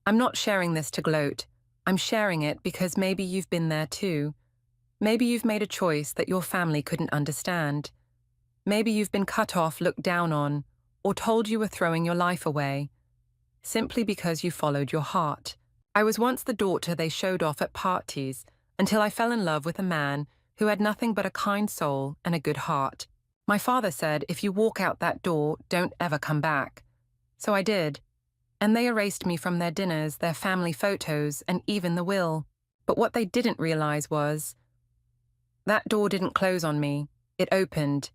I'm not sharing this to gloat. I'm sharing it because maybe you've been there too. Maybe you've made a choice that your family couldn't understand. Maybe you've been cut off, looked down on, or told you were throwing your life away, simply because you followed your heart. I was once the daughter they showed off at parties until I fell in love with a man who had nothing but a kind soul and a good heart. My father said, if you walk out that door, don't ever come back. So I did. And they erased me from their dinners, their family photos, and even the will. But what they didn't realize was that door didn't close on me. It opened,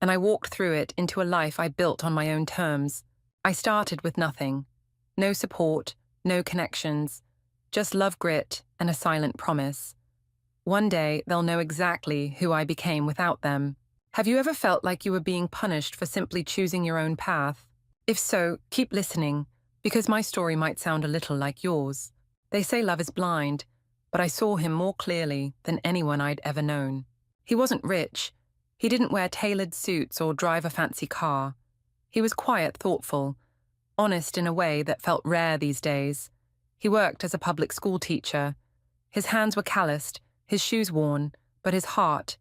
and I walked through it into a life I built on my own terms. I started with nothing. No support, no connections, just love, grit, and a silent promise. One day, they'll know exactly who I became without them. Have you ever felt like you were being punished for simply choosing your own path? If so, keep listening, because my story might sound a little like yours. They say love is blind, but I saw him more clearly than anyone I'd ever known. He wasn't rich. He didn't wear tailored suits or drive a fancy car. He was quiet, thoughtful, honest in a way that felt rare these days. He worked as a public school teacher. His hands were calloused, his shoes worn, but his heart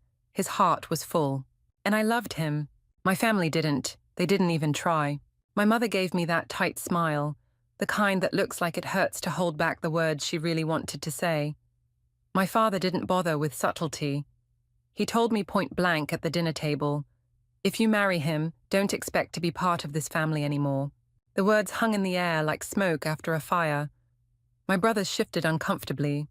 was full. And I loved him. My family didn't. They didn't even try. My mother gave me that tight smile, the kind that looks like it hurts to hold back the words she really wanted to say. My father didn't bother with subtlety. He told me point blank at the dinner table, if you marry him, don't expect to be part of this family anymore. The words hung in the air like smoke after a fire. My brothers shifted uncomfortably.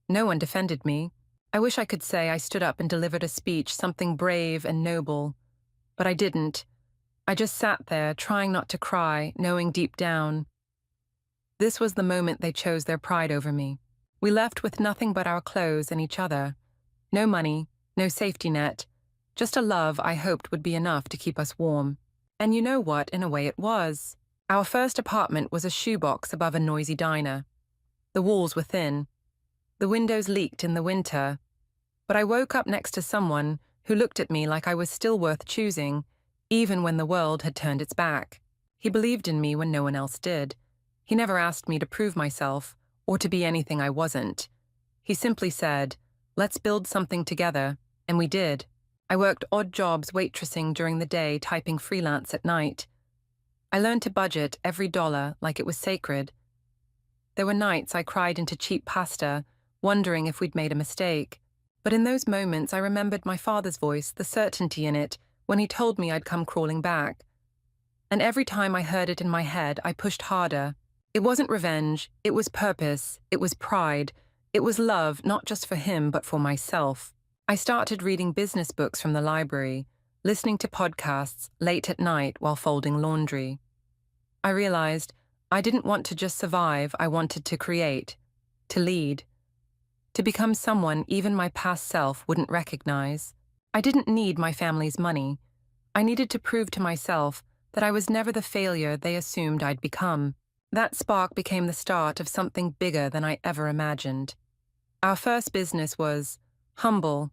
No one defended me. I wish I could say I stood up and delivered a speech, something brave and noble. But I didn't. I just sat there, trying not to cry, knowing deep down. This was the moment they chose their pride over me. We left with nothing but our clothes and each other. No money, no safety net, just a love I hoped would be enough to keep us warm. And you know what, in a way it was. Our first apartment was a shoebox above a noisy diner. The walls were thin. The windows leaked in the winter. But I woke up next to someone who looked at me like I was still worth choosing, even when the world had turned its back. He believed in me when no one else did. He never asked me to prove myself or to be anything I wasn't. He simply said, let's build something together, and we did. I worked odd jobs waitressing during the day, typing freelance at night. I learned to budget every dollar like it was sacred. There were nights I cried into cheap pasta, wondering if we'd made a mistake. But in those moments I remembered my father's voice, the certainty in it, when he told me I'd come crawling back. And every time I heard it in my head, I pushed harder. It wasn't revenge, it was purpose, it was pride, it was love, not just for him, but for myself. I started reading business books from the library, listening to podcasts late at night while folding laundry. I realized I didn't want to just survive, I wanted to create, to lead, to become someone even my past self wouldn't recognize. I didn't need my family's money. I needed to prove to myself that I was never the failure they assumed I'd become. That spark became the start of something bigger than I ever imagined. Our first business was humble,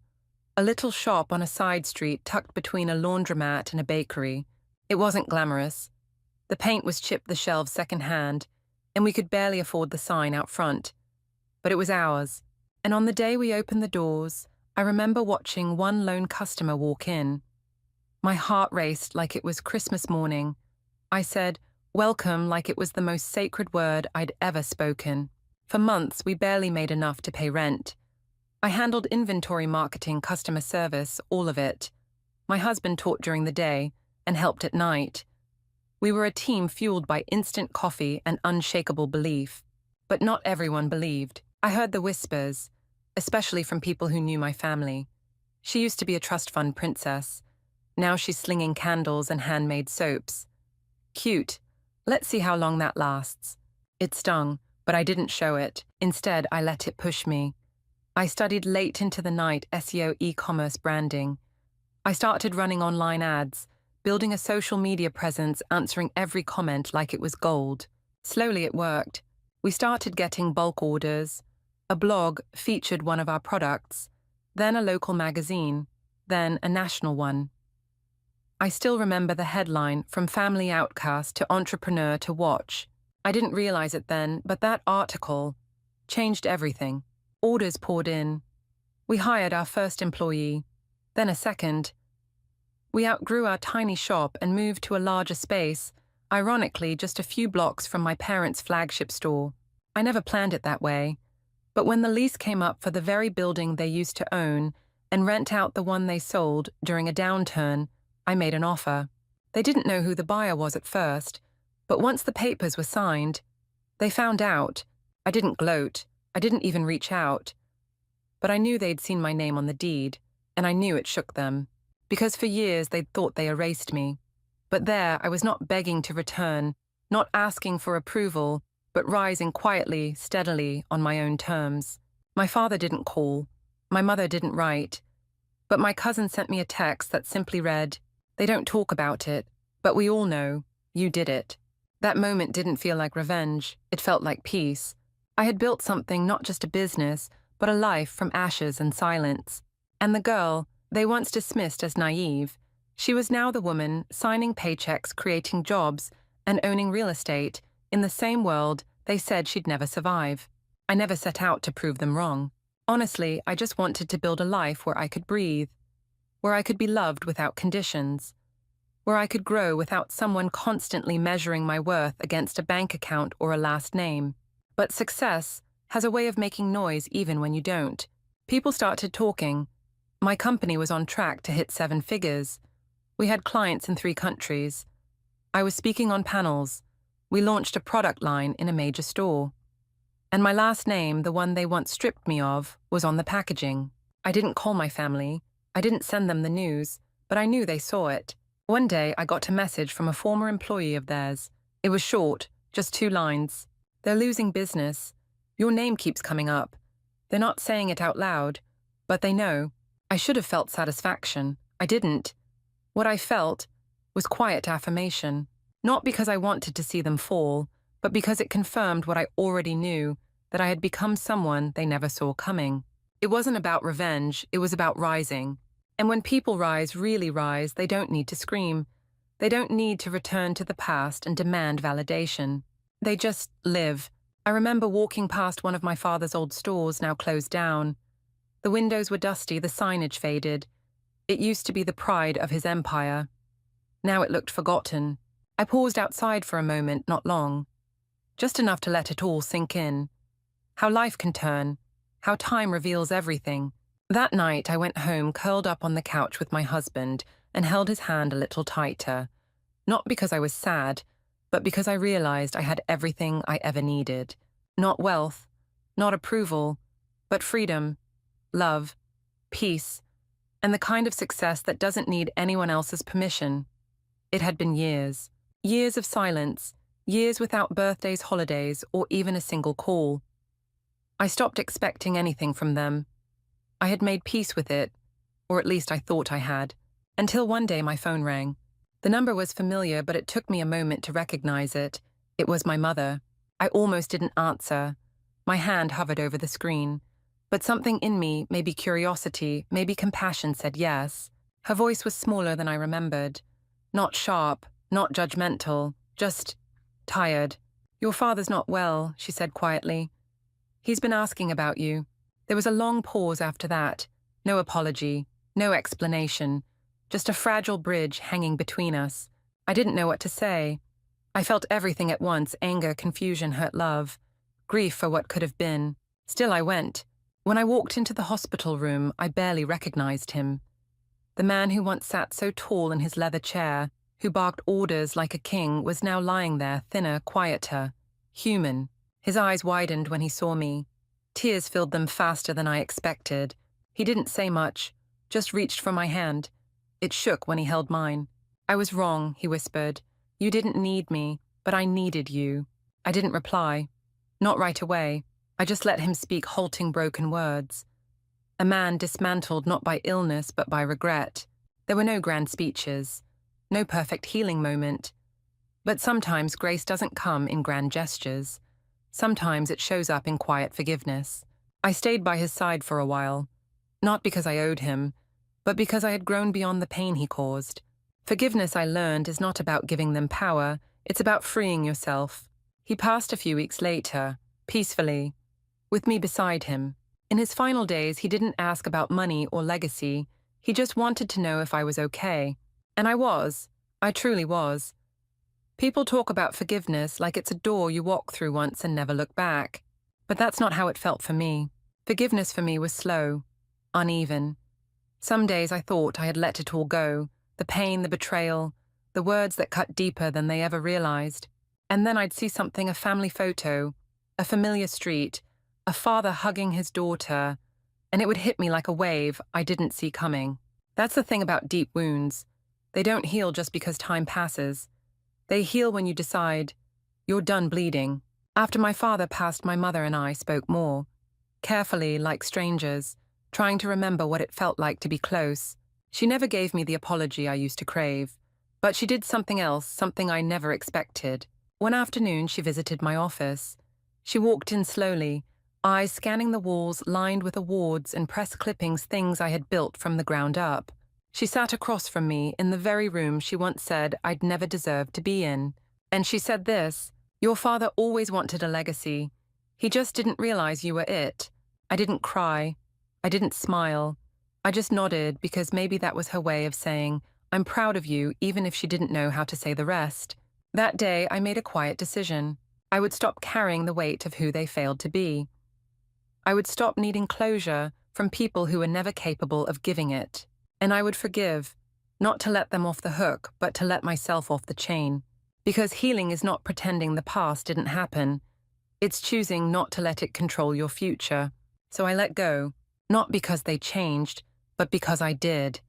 a little shop on a side street tucked between a laundromat and a bakery. It wasn't glamorous. The paint was chipped the shelves secondhand, and we could barely afford the sign out front. But it was ours. And on the day we opened the doors, I remember watching one lone customer walk in. My heart raced like it was Christmas morning. I said, welcome, like it was the most sacred word I'd ever spoken. For months, we barely made enough to pay rent. I handled inventory marketing, customer service, all of it. My husband taught during the day and helped at night. We were a team fueled by instant coffee and unshakable belief. But not everyone believed. I heard the whispers, especially from people who knew my family. She used to be a trust fund princess. Now she's slinging candles and handmade soaps. Cute. Let's see how long that lasts. It stung, but I didn't show it. Instead, I let it push me. I studied late into the night SEO e-commerce branding. I started running online ads, building a social media presence, answering every comment like it was gold. Slowly it worked. We started getting bulk orders. A blog featured one of our products, then a local magazine, then a national one. I still remember the headline, from family outcast to entrepreneur to watch. I didn't realize it then, but that article changed everything. Orders poured in. We hired our first employee, then a second. We outgrew our tiny shop and moved to a larger space, ironically just a few blocks from my parents' flagship store. I never planned it that way, but when the lease came up for the very building they used to own and rent out the one they sold during a downturn, I made an offer. They didn't know who the buyer was at first, but once the papers were signed, they found out. I didn't gloat. I didn't even reach out. But I knew they'd seen my name on the deed, and I knew it shook them. Because for years they'd thought they erased me. But there I was not begging to return, not asking for approval, but rising quietly, steadily, on my own terms. My father didn't call. My mother didn't write. But my cousin sent me a text that simply read, "They don't talk about it, but we all know, you did it." That moment didn't feel like revenge. It felt like peace. I had built something, not just a business, but a life from ashes and silence. And the girl they once dismissed as naive, she was now the woman signing paychecks, creating jobs, and owning real estate in the same world they said she'd never survive. I never set out to prove them wrong. Honestly, I just wanted to build a life where I could breathe, where I could be loved without conditions, where I could grow without someone constantly measuring my worth against a bank account or a last name. But success has a way of making noise even when you don't. People started talking. My company was on track to hit 7 figures. We had clients in 3 countries. I was speaking on panels. We launched a product line in a major store. And my last name, the one they once stripped me of, was on the packaging. I didn't call my family. I didn't send them the news, but I knew they saw it. One day, I got a message from a former employee of theirs. It was short, just 2 lines. "They're losing business. Your name keeps coming up. They're not saying it out loud, but they know." I should have felt satisfaction. I didn't. What I felt was quiet affirmation, not because I wanted to see them fall, but because it confirmed what I already knew, that I had become someone they never saw coming. It wasn't about revenge, it was about rising. And when people rise, really rise, they don't need to scream. They don't need to return to the past and demand validation. They just live. I remember walking past one of my father's old stores, now closed down. The windows were dusty, the signage faded. It used to be the pride of his empire. Now it looked forgotten. I paused outside for a moment, not long. Just enough to let it all sink in. How life can turn. How time reveals everything. That night I went home, curled up on the couch with my husband, and held his hand a little tighter. Not because I was sad, but because I realized I had everything I ever needed. Not wealth, not approval, but freedom, love, peace, and the kind of success that doesn't need anyone else's permission. It had been years. Years of silence, years without birthdays, holidays, or even a single call. I stopped expecting anything from them. I had made peace with it, or at least I thought I had, until one day my phone rang. The number was familiar, but it took me a moment to recognize it. It was my mother. I almost didn't answer. My hand hovered over the screen. But something in me, maybe curiosity, maybe compassion, said yes. Her voice was smaller than I remembered. Not sharp, not judgmental, just tired. "Your father's not well," she said quietly. "He's been asking about you." There was a long pause after that. No apology, no explanation, just a fragile bridge hanging between us. I didn't know what to say. I felt everything at once: anger, confusion, hurt love, grief for what could have been. Still I went. When I walked into the hospital room, I barely recognized him. The man who once sat so tall in his leather chair, who barked orders like a king, was now lying there, thinner, quieter, human. His eyes widened when he saw me. Tears filled them faster than I expected. He didn't say much, just reached for my hand. It shook when he held mine. "I was wrong," he whispered. "You didn't need me, but I needed you." I didn't reply. Not right away. I just let him speak halting, broken words. A man dismantled not by illness but by regret. There were no grand speeches, no perfect healing moment. But sometimes grace doesn't come in grand gestures. Sometimes it shows up in quiet forgiveness. I stayed by his side for a while, not because I owed him, but because I had grown beyond the pain he caused. Forgiveness, I learned, is not about giving them power, it's about freeing yourself. He passed a few weeks later, peacefully, with me beside him. In his final days, he didn't ask about money or legacy. He just wanted to know if I was okay. And I was. I truly was. People talk about forgiveness like it's a door you walk through once and never look back. But that's not how it felt for me. Forgiveness for me was slow, uneven. Some days I thought I had let it all go, the pain, the betrayal, the words that cut deeper than they ever realized. And then I'd see something, a family photo, a familiar street, a father hugging his daughter, and it would hit me like a wave I didn't see coming. That's the thing about deep wounds. They don't heal just because time passes. They heal when you decide, you're done bleeding. After my father passed, my mother and I spoke more, carefully, like strangers, trying to remember what it felt like to be close. She never gave me the apology I used to crave, but she did something else, something I never expected. One afternoon, she visited my office. She walked in slowly, eyes scanning the walls lined with awards and press clippings, things I had built from the ground up. She sat across from me in the very room she once said I'd never deserved to be in. And she said this, "Your father always wanted a legacy. He just didn't realize you were it." I didn't cry. I didn't smile. I just nodded because maybe that was her way of saying, "I'm proud of you," even if she didn't know how to say the rest. That day, I made a quiet decision. I would stop carrying the weight of who they failed to be. I would stop needing closure from people who were never capable of giving it. And I would forgive, not to let them off the hook, but to let myself off the chain. Because healing is not pretending the past didn't happen. It's choosing not to let it control your future. So I let go, not because they changed, but because I did.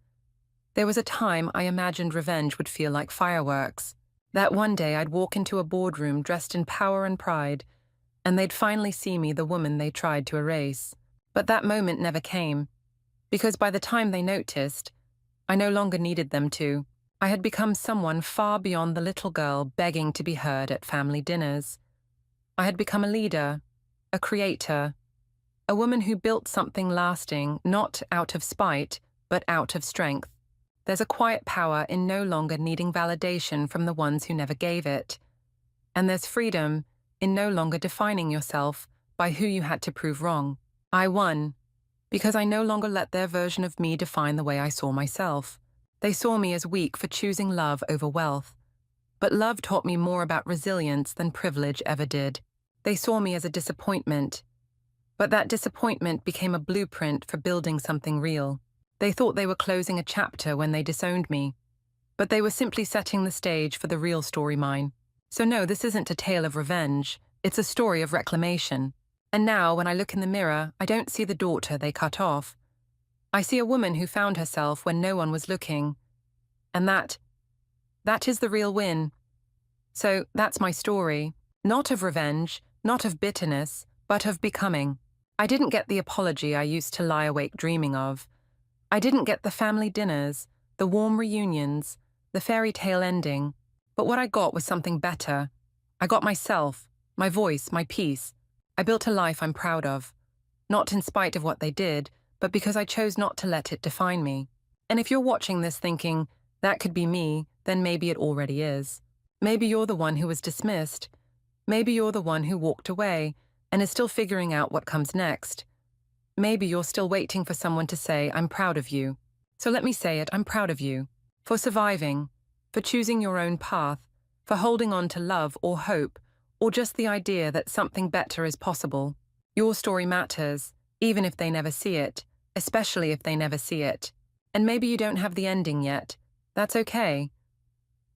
There was a time I imagined revenge would feel like fireworks. That one day I'd walk into a boardroom dressed in power and pride, and they'd finally see me, the woman they tried to erase. But that moment never came. Because by the time they noticed, I no longer needed them to. I had become someone far beyond the little girl begging to be heard at family dinners. I had become a leader, a creator, a woman who built something lasting, not out of spite, but out of strength. There's a quiet power in no longer needing validation from the ones who never gave it. And there's freedom in no longer defining yourself by who you had to prove wrong. I won, because I no longer let their version of me define the way I saw myself. They saw me as weak for choosing love over wealth. But love taught me more about resilience than privilege ever did. They saw me as a disappointment. But that disappointment became a blueprint for building something real. They thought they were closing a chapter when they disowned me. But they were simply setting the stage for the real story mine. So no, this isn't a tale of revenge. It's a story of reclamation. And now, when I look in the mirror, I don't see the daughter they cut off. I see a woman who found herself when no one was looking. And that is the real win. So that's my story. Not of revenge, not of bitterness, but of becoming. I didn't get the apology I used to lie awake dreaming of. I didn't get the family dinners, the warm reunions, the fairy tale ending. But what I got was something better. I got myself, my voice, my peace. I built a life I'm proud of. Not in spite of what they did, but because I chose not to let it define me. And if you're watching this thinking, that could be me, then maybe it already is. Maybe you're the one who was dismissed. Maybe you're the one who walked away and is still figuring out what comes next. Maybe you're still waiting for someone to say, "I'm proud of you." So let me say it, I'm proud of you. For surviving, for choosing your own path, for holding on to love or hope, or just the idea that something better is possible. Your story matters, even if they never see it, especially if they never see it. And maybe you don't have the ending yet. That's okay.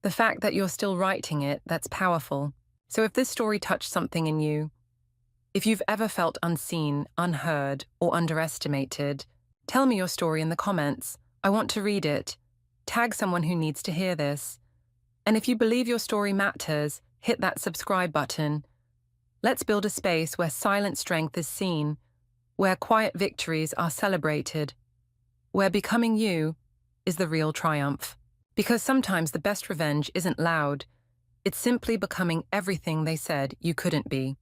The fact that you're still writing it, that's powerful. So if this story touched something in you, if you've ever felt unseen, unheard, or underestimated, tell me your story in the comments. I want to read it. Tag someone who needs to hear this. And if you believe your story matters, hit that subscribe button. Let's build a space where silent strength is seen, where quiet victories are celebrated, where becoming you is the real triumph. Because sometimes the best revenge isn't loud. It's simply becoming everything they said you couldn't be.